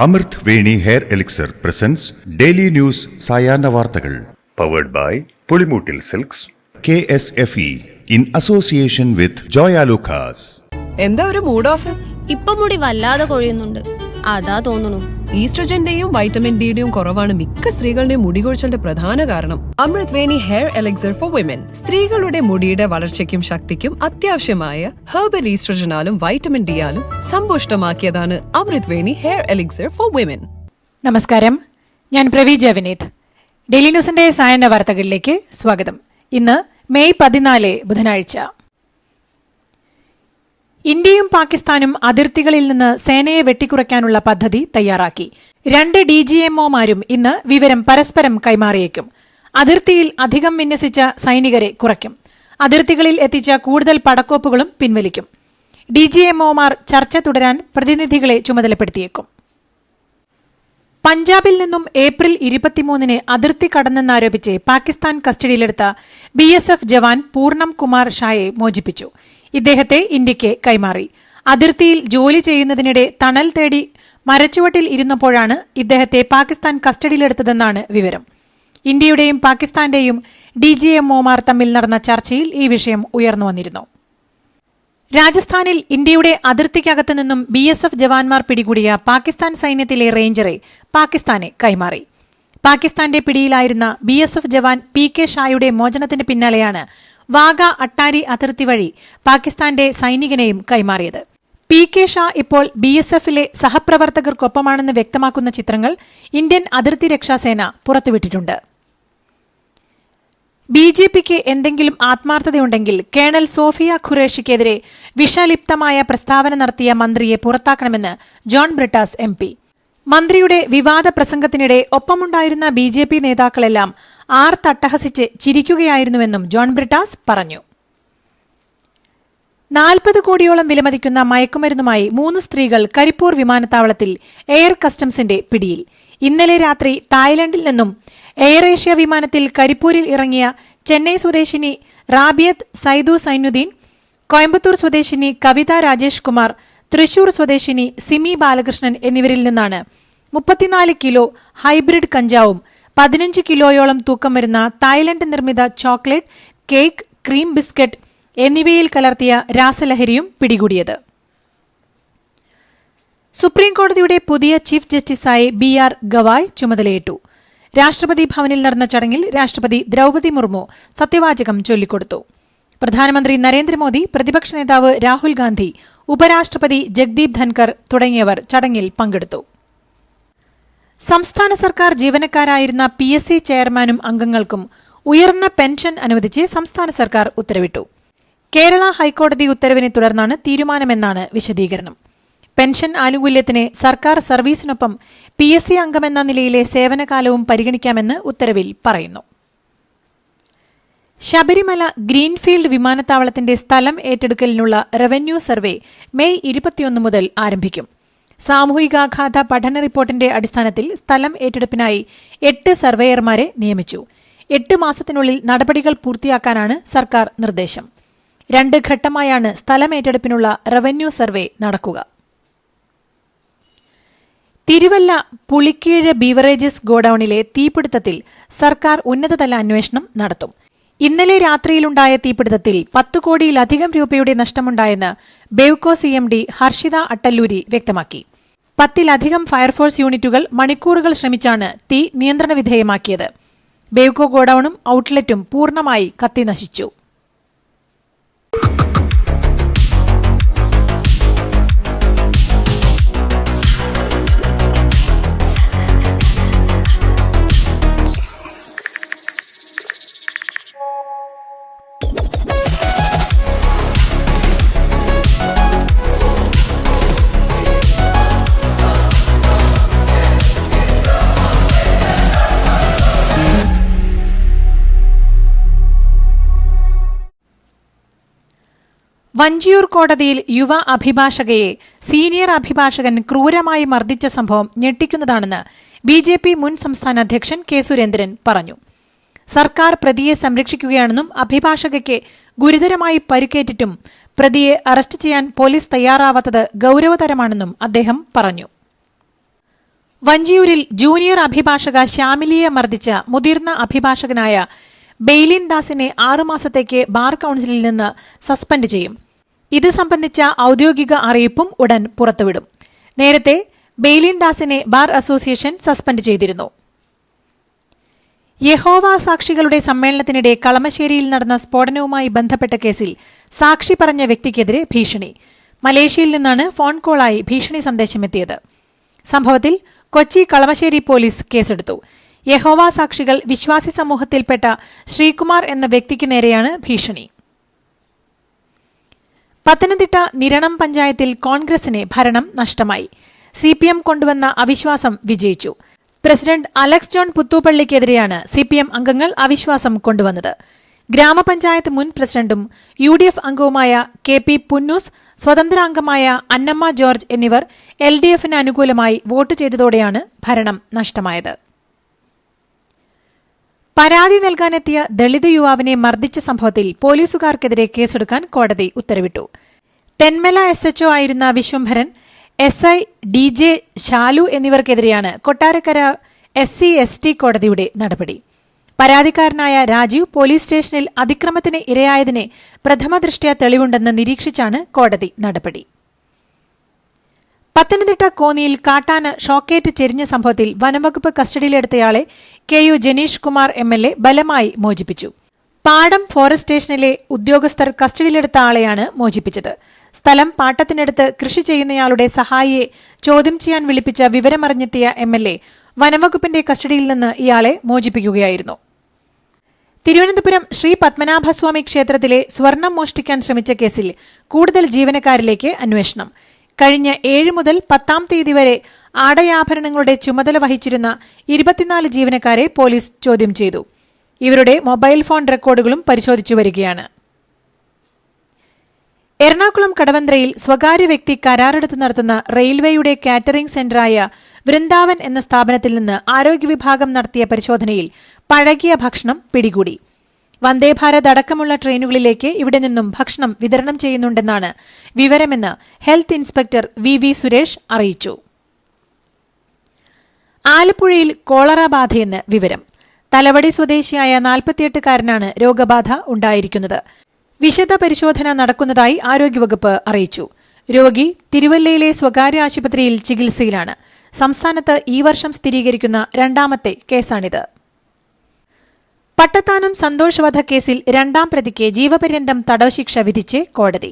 അമൃത് Veni hair elixir presents daily news സായാഹ്ന വാർത്തകൾ powered by Pulimoottil silks KSFE in association with Joya Lucas. എന്താ ഒരു mood off? ഇപ്പൊ മുടി വല്ലാതെ കൊഴിയുന്നുണ്ട്, അതാ തോന്നുന്നു. ഈസ്ട്രജന്റെയും വൈറ്റമിൻ ഡിയുടെയും കുറവാണ് മിക്ക സ്ത്രീകളുടെയും മുടി കൊഴിച്ചിലിന്റെ പ്രധാന കാരണം. അമൃത് Veni hair elixir for women സ്ത്രീകളുടെ മുടിയുടെ വളർച്ചയ്ക്കും ശക്തിക്കും അത്യാവശ്യമായ herbal ഈസ്ട്രജനാലും vitamin ഡിയാലും സമ്പുഷ്ടമാക്കിയതാണ് Amrit Veni hair elixir for women. നമസ്കാരം, ഞാൻ പ്രവീജ വിനീത്. ഡെയിലി ന്യൂസിന്റെ സായാഹ്ന വാർത്തകളിലേക്ക് സ്വാഗതം. ഇന്ന് മെയ് 14 ബുധനാഴ്ച. ഇന്ത്യയും പാകിസ്ഥാനും അതിർത്തികളിൽ നിന്ന് സേനയെ വെട്ടിക്കുറയ്ക്കാനുള്ള പദ്ധതി തയ്യാറാക്കി. 2 DGMOമാരും ഇന്ന് വിവരം പരസ്പരം കൈമാറിയേക്കും. അതിർത്തിയിൽ അധികം വിന്യസിച്ച സൈനികരെ കുറയ്ക്കും. അതിർത്തികളിൽ എത്തിച്ച കൂടുതൽ പടക്കോപ്പുകളും പിൻവലിക്കും. DGMOമാർ ചർച്ച തുടരാൻ പ്രതിനിധികളെ ചുമതലപ്പെടുത്തിയേക്കും. പഞ്ചാബിൽ നിന്നും ഏപ്രിൽ 23 അതിർത്തി കടന്നെന്നാരോപിച്ച് പാകിസ്ഥാൻ കസ്റ്റഡിയിലെടുത്ത BSF ജവാൻ പൂർണം കുമാർ ഷായെ മോചിപ്പിച്ചു. ഇദ്ദേഹത്തെ ഇന്ത്യയ്ക്ക് കൈമാറി. അതിർത്തിയിൽ ജോലി ചെയ്യുന്നതിനിടെ തണൽ തേടി മരച്ചുവട്ടിൽ ഇരുന്നപ്പോഴാണ് ഇദ്ദേഹത്തെ പാകിസ്ഥാൻ കസ്റ്റഡിയിലെടുത്തതെന്നാണ് വിവരം. ഇന്ത്യയുടെയും പാകിസ്ഥാന്റെയും DGMOമാർ തമ്മിൽ നടന്ന ചർച്ചയിൽ ഈ വിഷയം ഉയർന്നുവന്നിരുന്നു. രാജസ്ഥാനിൽ ഇന്ത്യയുടെ അതിർത്തിക്കകത്തു നിന്നും BSF ജവാന്മാർ പിടികൂടിയ പാകിസ്ഥാൻ സൈന്യത്തിലെ റേഞ്ചറെ പാകിസ്ഥാനെ കൈമാറി. പാകിസ്ഥാന്റെ പിടിയിലായിരുന്ന BSF ജവാൻ PK ഷായുടെ മോചനത്തിന് പിന്നാലെയാണ് വാഗ അട്ടാരി അതിർത്തി വഴി പാകിസ്ഥാന്റെ സൈനികനെയും കൈമാറിയത്. PK ഷാ ഇപ്പോൾ BSFിലെ സഹപ്രവർത്തകർക്കൊപ്പമാണെന്ന് വ്യക്തമാക്കുന്ന ചിത്രങ്ങൾ ഇന്ത്യൻ അതിർത്തി രക്ഷാസേന പുറത്തുവിട്ടിട്ടുണ്ട്. BJPക്ക് എന്തെങ്കിലും ആത്മാർത്ഥതയുണ്ടെങ്കിൽ കേണൽ സോഫിയ ഖുറേഷിക്കെതിരെ വിഷലിപ്തമായ പ്രസ്താവന നടത്തിയ മന്ത്രിയെ പുറത്താക്കണമെന്ന് ജോൺ ബ്രിട്ടാസ് MP. മന്ത്രിയുടെ വിവാദ പ്രസംഗത്തിനിടെ ഒപ്പമുണ്ടായിരുന്ന BJP നേതാക്കളെല്ലാം ആർത്തട്ടഹസിച്ച് ചിരിക്കുകയായിരുന്നുവെന്നും ജോൺ ബ്രിട്ടാസ് പറഞ്ഞു. 40 കോടിയോളം വിലമതിക്കുന്ന മയക്കുമരുന്നുമായി 3 സ്ത്രീകൾ കരിപ്പൂർ വിമാനത്താവളത്തിൽ എയർ കസ്റ്റംസിന്റെ പിടിയിൽ. ഇന്നലെ രാത്രി തായ്ലൻഡിൽ നിന്നും എയർ ഏഷ്യ വിമാനത്തിൽ കരിപ്പൂരിൽ ഇറങ്ങിയ ചെന്നൈ സ്വദേശിനി റാബിയത്ത് സൈദു സൈനുദ്ദീൻ, കോയമ്പത്തൂർ സ്വദേശിനി കവിത രാജേഷ് കുമാർ, തൃശൂർ സ്വദേശിനി സിമി ബാലകൃഷ്ണൻ എന്നിവരിൽ നിന്നാണ് 34 കിലോ ഹൈബ്രിഡ് കഞ്ചാവും 15 കിലോയോളം തൂക്കം വരുന്ന തായ്ലൻഡ് നിർമ്മിത ചോക്ലേറ്റ്, കേക്ക്, ക്രീം ബിസ്ക്കറ്റ് എന്നിവയിൽ കലർത്തിയ രാസലഹരിയും പിടികൂടിയത്. സുപ്രീംകോടതിയുടെ പുതിയ ചീഫ് ജസ്റ്റിസായി BR ഗവായ് ചുമതലയേറ്റു. രാഷ്ട്രപതി ഭവനിൽ നടന്ന ചടങ്ങിൽ രാഷ്ട്രപതി ദ്രൌപദി മുർമു സത്യവാചകം ചൊല്ലിക്കൊടുത്തു. പ്രധാനമന്ത്രി നരേന്ദ്രമോദി, പ്രതിപക്ഷ നേതാവ് രാഹുൽ ഗാന്ധി, ഉപരാഷ്ട്രപതി ജഗ്ദീപ് ധൻകർ തുടങ്ങിയവർ ചടങ്ങിൽ പങ്കെടുത്തു. സംസ്ഥാന സർക്കാർ ജീവനക്കാരായിരുന്ന PSC ചെയർമാനും അംഗങ്ങൾക്കും ഉയർന്ന പെൻഷൻ അനുവദിച്ച് സംസ്ഥാന സർക്കാർ ഉത്തരവിട്ടു. കേരള ഹൈക്കോടതി ഉത്തരവിനെ തുടർന്നാണ് തീരുമാനമെന്നാണ് വിശദീകരണം. പെൻഷൻ ആനുകൂല്യത്തിന് സർക്കാർ സർവീസിനൊപ്പം PSC അംഗമെന്ന നിലയിലെ സേവനകാലവും പരിഗണിക്കാമെന്ന് ഉത്തരവിൽ പറയുന്നു. ശബരിമല ഗ്രീൻഫീൽഡ് വിമാനത്താവളത്തിന്റെ സ്ഥലം ഏറ്റെടുക്കലിനുള്ള റവന്യൂ സർവേ മെയ് 21 മുതൽ ആരംഭിക്കും. സാമൂഹികാഘാത പഠന റിപ്പോർട്ടിന്റെ അടിസ്ഥാനത്തിൽ സ്ഥലം ഏറ്റെടുപ്പിനായി 8 സർവേയർമാരെ നിയമിച്ചു. 8 മാസത്തിനുള്ളിൽ നടപടികൾ പൂർത്തിയാക്കാനാണ് സർക്കാർ നിർദ്ദേശം. 2 ഘട്ടമായാണ് സ്ഥലം ഏറ്റെടുപ്പിനുള്ള റവന്യൂ സർവേ നടക്കുക. തിരുവല്ല പുളിക്കീഴ് ബീവറേജസ് ഗോഡൌണിലെ തീപിടുത്തത്തിൽ സർക്കാർ ഉന്നതതല അന്വേഷണം നടത്തും. ഇന്നലെ രാത്രിയിലുണ്ടായ തീപിടുത്തത്തിൽ 10 കോടിയിലധികം രൂപയുടെ നഷ്ടമുണ്ടായെന്ന് ബെവ്കോ CMD ഹർഷിത അട്ടല്ലൂരി വ്യക്തമാക്കി. 10-ലധികം ഫയർഫോഴ്സ് യൂണിറ്റുകൾ മണിക്കൂറുകൾ ശ്രമിച്ചാണ് തീ നിയന്ത്രണ വിധേയമാക്കിയത്. ബെവ്കോ ഗോഡൌണും ഔട്ട്ലെറ്റും പൂർണ്ണമായി കത്തിനശിച്ചു. വഞ്ചിയൂർ കോടതിയിൽ യുവ അഭിഭാഷകയെ സീനിയർ അഭിഭാഷകൻ ക്രൂരമായി മർദ്ദിച്ച സംഭവം ഞെട്ടിക്കുന്നതാണെന്ന് BJP മുൻ സംസ്ഥാന അധ്യക്ഷൻ K. സുരേന്ദ്രൻ പറഞ്ഞു. സർക്കാർ പ്രതിയെ സംരക്ഷിക്കുകയാണെന്നും അഭിഭാഷകയ്ക്ക് ഗുരുതരമായി പരിക്കേറ്റിട്ടും പ്രതിയെ അറസ്റ്റ് ചെയ്യാൻ പോലീസ് തയ്യാറാവാത്തത് ഗൌരവതരമാണെന്നും അദ്ദേഹം പറഞ്ഞു. വഞ്ചിയൂരിൽ ജൂനിയർ അഭിഭാഷക ശ്യാമിലിയെ മർദ്ദിച്ച മുതിർന്ന അഭിഭാഷകനായ ബെയ്ലിൻ ദാസിനെ 6 മാസത്തേക്ക് ബാർ കൌൺസിലിൽ നിന്ന് സസ്പെൻഡ് ചെയ്യും. ഇത് സംബന്ധിച്ച ഔദ്യോഗിക അറിയിപ്പും ഉടൻ പുറത്തുവിടും. നേരത്തെ ബെയ്ലിൻ ദാസിനെ ബാർ അസോസിയേഷൻ സസ്പെൻഡ് ചെയ്തിരുന്നു. യഹോവ സാക്ഷികളുടെ സമ്മേളനത്തിനിടെ കളമശ്ശേരിയിൽ നടന്ന സ്ഫോടനവുമായി ബന്ധപ്പെട്ട കേസിൽ സാക്ഷി പറഞ്ഞ വ്യക്തിക്കെതിരെ ഭീഷണി. മലേഷ്യയിൽ നിന്നാണ് ഫോൺ കോളായി ഭീഷണി സന്ദേശമെത്തിയത്. സംഭവത്തിൽ കൊച്ചി കളമശ്ശേരി പോലീസ് കേസെടുത്തു. യഹോവ സാക്ഷികൾ വിശ്വാസി സമൂഹത്തിൽപ്പെട്ട ശ്രീകുമാർ എന്ന വ്യക്തിക്ക് നേരെയാണ് ഭീഷണി. പത്തനംതിട്ട നിരണം പഞ്ചായത്തിൽ കോൺഗ്രസിന് ഭരണം നഷ്ടമായി. സിപിഎം കൊണ്ടുവന്ന അവിശ്വാസം വിജയിച്ചു. പ്രസിഡന്റ് അലക്സ് ജോൺ പുത്തൂപ്പള്ളിക്കെതിരെയാണ് സിപിഎം അംഗങ്ങൾ അവിശ്വാസം കൊണ്ടുവന്നത്. ഗ്രാമപഞ്ചായത്ത് മുൻ പ്രസിഡന്റും UDF അംഗവുമായ KP പുന്നൂസ്, സ്വതന്ത്രാംഗമായ അന്നമ്മ ജോർജ് എന്നിവർ LDFന് അനുകൂലമായി വോട്ട് ചെയ്തതോടെയാണ് ഭരണം നഷ്ടമായത്. പരാതി നൽകാനെത്തിയ ദളിത് യുവാവിനെ മർദ്ദിച്ച സംഭവത്തിൽ പോലീസുകാർക്കെതിരെ കേസെടുക്കാൻ കോടതി ഉത്തരവിട്ടു. തെന്മല SHO ആയിരുന്ന Vishwambharan, SI DJ Shalu എന്നിവർക്കെതിരെയാണ് Kottarakkara SC/ST കോടതിയുടെ നടപടി. പരാതിക്കാരനായ രാജീവ് പോലീസ് സ്റ്റേഷനിൽ അതിക്രമത്തിന് ഇരയായതിന് പ്രഥമദൃഷ്ട്യാ തെളിവുണ്ടെന്ന് നിരീക്ഷിച്ചാണ് കോടതി നടപടി. പത്തനംതിട്ട കോന്നിയിൽ കാട്ടാന ഷോക്കേറ്റ് ചെരിഞ്ഞ സംഭവത്തിൽ വനംവകുപ്പ് കസ്റ്റഡിയിലെടുത്തയാളെ KU ജനീഷ് കുമാർ MLA ബലമായി മോചിപ്പിച്ചു. പാടം ഫോറസ്റ്റ് സ്റ്റേഷനിലെ ഉദ്യോഗസ്ഥർ കസ്റ്റഡിയിലെടുത്ത ആളെയാണ് മോചിപ്പിച്ചത്. സ്ഥലം പാട്ടത്തിനടുത്ത് കൃഷി ചെയ്യുന്നയാളുടെ സഹായിയെ ചോദ്യം ചെയ്യാൻ വിളിപ്പിച്ച വിവരമറിഞ്ഞെത്തിയ MLA വനംവകുപ്പിന്റെ കസ്റ്റഡിയിൽ നിന്ന് ഇയാളെ മോചിപ്പിക്കുകയായിരുന്നു. തിരുവനന്തപുരം ശ്രീ പത്മനാഭസ്വാമി ക്ഷേത്രത്തിലെ സ്വർണം മോഷ്ടിക്കാൻ ശ്രമിച്ച കേസിൽ കൂടുതൽ ജീവനക്കാരിലേക്ക് അന്വേഷണം. കഴിഞ്ഞ 7 മുതൽ 10-ാം തീയതി വരെ ആടയാഭരണങ്ങളുടെ ചുമതല വഹിച്ചിരുന്ന 24 ജീവനക്കാരെ പോലീസ് ചോദ്യം ചെയ്തു. ഇവരുടെ മൊബൈൽ ഫോൺ റെക്കോർഡുകളും പരിശോധിച്ചു വരികയാണ്. എറണാകുളം കടവന്ത്രയിൽ സ്വകാര്യ വ്യക്തി കരാറെടുത്ത് നടത്തുന്ന റെയിൽവേയുടെ കാറ്ററിംഗ് സെന്ററായ വൃന്ദാവൻ എന്ന സ്ഥാപനത്തിൽ നിന്ന് ആരോഗ്യവിഭാഗം നടത്തിയ പരിശോധനയിൽ പഴകിയ ഭക്ഷണം പിടികൂടി. വന്ദേഭാരത് അടക്കമുള്ള ട്രെയിനുകളിലേക്ക് ഇവിടെ നിന്നും ഭക്ഷണം വിതരണം ചെയ്യുന്നുണ്ടെന്നാണ് വിവരമെന്ന് ഹെൽത്ത് ഇൻസ്പെക്ടർ VV സുരേഷ് അറിയിച്ചു. ആലപ്പുഴയിൽ കോളറ ബാധയെന്ന് വിവരം. തലവടി സ്വദേശിയായ 48-കാരനാണ് രോഗബാധ ഉണ്ടായിരിക്കുന്നത്. വിശദ പരിശോധന നടക്കുന്നതായി ആരോഗ്യവകുപ്പ് അറിയിച്ചു. രോഗി തിരുവല്ലയിലെ സ്വകാര്യ ആശുപത്രിയിൽ ചികിത്സയിലാണ്. സംസ്ഥാനത്ത് ഈ വർഷം സ്ഥിരീകരിക്കുന്ന 2ാമത്തെ കേസാണിത്. പട്ടത്താനം സന്തോഷ് വധക്കേസിൽ 2ാം പ്രതിക്ക് ജീവപര്യന്തം തടവുശിക്ഷ വിധിച്ച് കോടതി.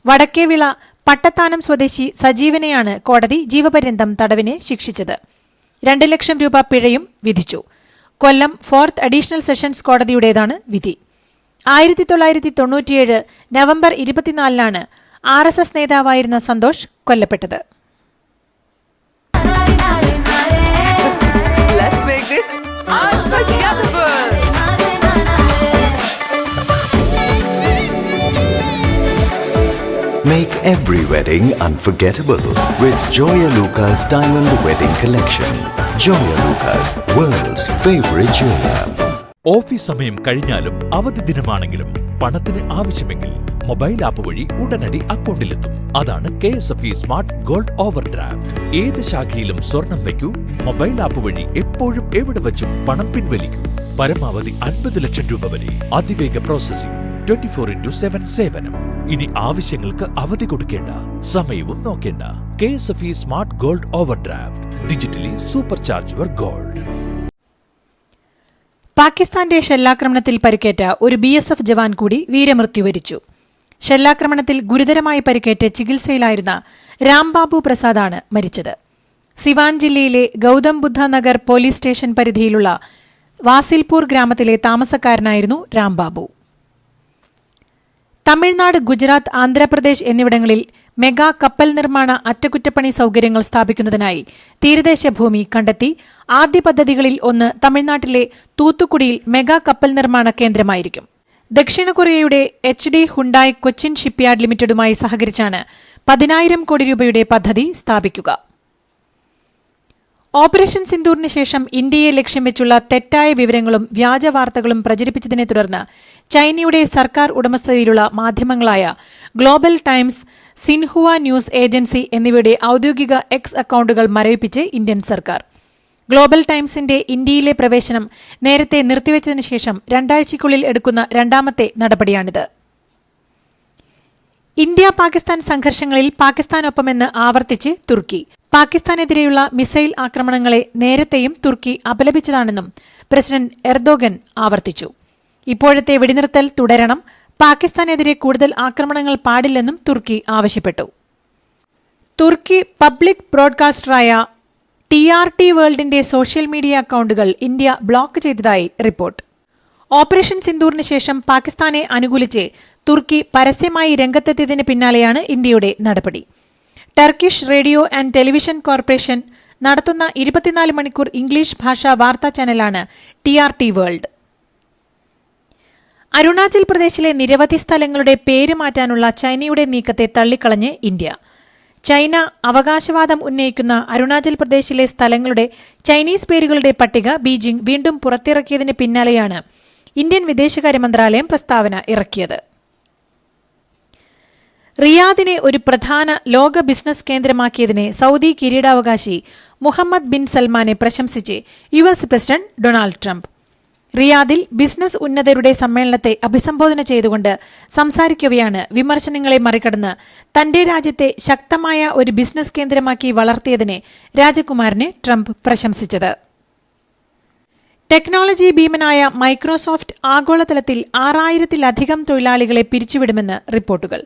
വടക്കേവിള പട്ടത്താനം സ്വദേശി സജീവനെയാണ് കോടതി ജീവപര്യന്തം തടവിന് ശിക്ഷിച്ചത്. 2 ലക്ഷം രൂപ പിഴയും വിധിച്ചു. കൊല്ലം 4th അഡീഷണൽ സെഷൻസ് കോടതിയുടേതാണ് വിധി. 1997 നവംബർ 24-നാണ് RSS നേതാവായിരുന്ന സന്തോഷ് കൊല്ലപ്പെട്ടത്. Make every wedding unforgettable with Joya Lucas Diamond Wedding Collection. Joya Lucas, world's favorite jeweler. Office സമയം കഴിഞ്ഞാലും അവധി ദിനമാണെങ്കിലും പണത്തിന് ആവശ്യമെങ്കിൽ മൊബൈൽ ആപ്പ് വഴി ഉടനടി അക്കൗണ്ടിലെത്തും. അതാണ് KSFE smart gold over draft. ഏത് ശാഖയിലും സ്വർണം വയ്ക്കൂ. മൊബൈൽ ആപ്പ് വഴി എപ്പോഴും എവിടെ വച്ചും പണം പിൻവലിക്കൂ. പരമാവധി 50 ലക്ഷം രൂപ വരെ. അതിവേഗ പ്രോസസിംഗ്. 24/7 സേവനം. ഇനി ആവശ്യങ്ങൾക്ക് അവധി കൊടുക്കേണ്ട, സമയവും നോക്കേണ്ട. KSFE smart gold over draft. Digitally super charge your gold. പാകിസ്ഥാന്റെ ഷെല്ലാക്രമണത്തിൽ പരിക്കേറ്റ ഒരു BSF ജവാൻ കൂടി വീരമൃത്യു വരിച്ചു. ഷെല്ലാക്രമണത്തിൽ ഗുരുതരമായി പരിക്കേറ്റ് ചികിത്സയിലായിരുന്ന രാംബാബു പ്രസാദാണ് മരിച്ചത്. സിവാൻ ജില്ലയിലെ ഗൌതം ബുദ്ധ നഗർ പോലീസ് സ്റ്റേഷൻ പരിധിയിലുള്ള വാസിൽപൂർ ഗ്രാമത്തിലെ താമസക്കാരനായിരുന്നു രാംബാബു. തമിഴ്നാട്, ഗുജറാത്ത്, ആന്ധ്രാപ്രദേശ് എന്നിവിടങ്ങളിൽ മെഗാ കപ്പൽ നിർമ്മാണ അറ്റകുറ്റപ്പണി സൌകര്യങ്ങൾ സ്ഥാപിക്കുന്നതിനായി തീരദേശ ഭൂമി കണ്ടെത്തി. ആദ്യ പദ്ധതികളിൽ ഒന്ന് തമിഴ്നാട്ടിലെ തൂത്തുക്കുടിയിൽ മെഗാ കപ്പൽ നിർമ്മാണ കേന്ദ്രമായിരിക്കും. ദക്ഷിണ കൊറിയയുടെ HD ഹുണ്ടായ് കൊച്ചിൻ ഷിപ്പ്യാർഡ് ലിമിറ്റഡുമായി സഹകരിച്ചാണ് 10,000 കോടി രൂപയുടെ പദ്ധതി സ്ഥാപിക്കുക. ഓപ്പറേഷൻ സിന്ദൂറിന് ശേഷം ഇന്ത്യയെ ലക്ഷ്യം വെച്ചുള്ള തെറ്റായ വിവരങ്ങളും വ്യാജ വാർത്തകളും പ്രചരിപ്പിച്ചതിനെ തുടർന്ന് ചൈനയുടെ സർക്കാർ ഉടമസ്ഥതയിലുള്ള മാധ്യമങ്ങളായ global times, Xinhua news agency എന്നിവയുടെ ഔദ്യോഗിക എക്സ് അക്കൌണ്ടുകൾ മരവിപ്പിച്ച് ഇന്ത്യൻ സർക്കാർ. ഗ്ലോബൽ ടൈംസിന്റെ ഇന്ത്യയിലെ പ്രവേശനം നേരത്തെ നിർത്തിവച്ചതിനു ശേഷം 2 ആഴ്ചയ്ക്കുള്ളിൽ എടുക്കുന്ന രണ്ടാമത്തെ നടപടിയാണിത്. ഇന്ത്യ പാകിസ്ഥാൻ സംഘർഷങ്ങളിൽ പാകിസ്ഥാനൊപ്പമെന്ന് ആവർത്തിച്ച് തുർക്കി. പാകിസ്ഥാനെതിരെയുള്ള മിസൈൽ ആക്രമണങ്ങളെ നേരത്തെയും തുർക്കി അപലപിച്ചതാണെന്നും പ്രസിഡന്റ് എർദോഗൻ ആവർത്തിച്ചു. ഇപ്പോഴത്തെ വെടിനിർത്തൽ തുടരണം, പാകിസ്ഥാനെതിരെ കൂടുതൽ ആക്രമണങ്ങൾ പാടില്ലെന്നും തുർക്കി ആവശ്യപ്പെട്ടു. തുർക്കി പബ്ലിക് ബ്രോഡ്കാസ്റ്ററായ TRT വേൾഡിന്റെ സോഷ്യൽ മീഡിയ അക്കൌണ്ടുകൾ ഇന്ത്യ ബ്ലോക്ക് ചെയ്തതായി റിപ്പോർട്ട്. ഓപ്പറേഷൻ സിന്ദൂറിന് ശേഷം പാകിസ്ഥാനെ അനുകൂലിച്ച് തുർക്കി പരസ്യമായി രംഗത്തെത്തിയതിന് പിന്നാലെയാണ് ഇന്ത്യയുടെ നടപടി. Turkish radio and television corporation നടത്തുന്ന 24 മണിക്കൂർ ഇംഗ്ലീഷ് ഭാഷാ വാർത്താ ചാനലാണ് TRT വേൾഡ്. അരുണാചൽ പ്രദേശിലെ നിരവധി സ്ഥലങ്ങളുടെ പേര് മാറ്റാനുള്ള ചൈനയുടെ നീക്കത്തെ തള്ളിക്കളഞ്ഞ് ഇന്ത്യ. ചൈന അവകാശവാദം ഉന്നയിക്കുന്ന അരുണാചൽ പ്രദേശിലെ സ്ഥലങ്ങളുടെ ചൈനീസ് പേരുകളുടെ പട്ടിക ബീജിംഗ് വീണ്ടും പുറത്തിറക്കിയതിന് പിന്നാലെയാണ് ഇന്ത്യൻ വിദേശകാര്യ മന്ത്രാലയം പ്രസ്താവന ഇറക്കിയത്. റിയാദിനെ ഒരു പ്രധാന ലോക ബിസിനസ് കേന്ദ്രമാക്കിയതിനെ സൌദി കിരീടാവകാശി മുഹമ്മദ് ബിൻ സൽമാനെ പ്രശംസിച്ച് US പ്രസിഡന്റ് ഡൊണാൾഡ് ട്രംപ്. റിയാദിൽ ബിസിനസ് ഉന്നതരുടെ സമ്മേളനത്തെ അഭിസംബോധന ചെയ്തുകൊണ്ട് സംസാരിക്കവെയാണ് വിമർശനങ്ങളെ മറികടന്ന് തന്റെ രാജ്യത്തെ ശക്തമായ ഒരു ബിസിനസ് കേന്ദ്രമാക്കി വളർത്തിയതിനെ രാജകുമാരനെ ട്രംപ് പ്രശംസിച്ചത്. ടെക്നോളജി ഭീമനായ മൈക്രോസോഫ്റ്റ് ആഗോളതലത്തിൽ 6000-ലധികം തൊഴിലാളികളെ പിരിച്ചുവിടുമെന്ന് റിപ്പോർട്ടുകൾ.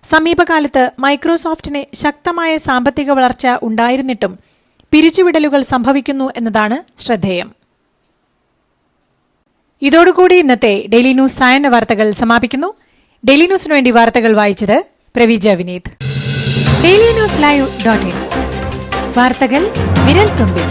സമീപകാലത്ത് മൈക്രോസോഫ്റ്റിന് ശക്തമായ സാമ്പത്തിക വളർച്ച ഉണ്ടായിരുന്നിട്ടും പിരിച്ചുവിടലുകൾ സംഭവിക്കുന്നു എന്നതാണ് ശ്രദ്ധേയം. ഇതോടുകൂടി ഇന്നത്തെ ഡെയിലി ന്യൂസ് സായന്ന വാർത്തകൾ സമാപിക്കുന്നു. ഡെയിലി ന്യൂസിനു വേണ്ടി വാർത്തകൾ വായിച്ചത് പ്രവീജ വിനീത്. DailyNewsLive.in വാർത്തകൾ വിരൽ തുമ്പിൽ.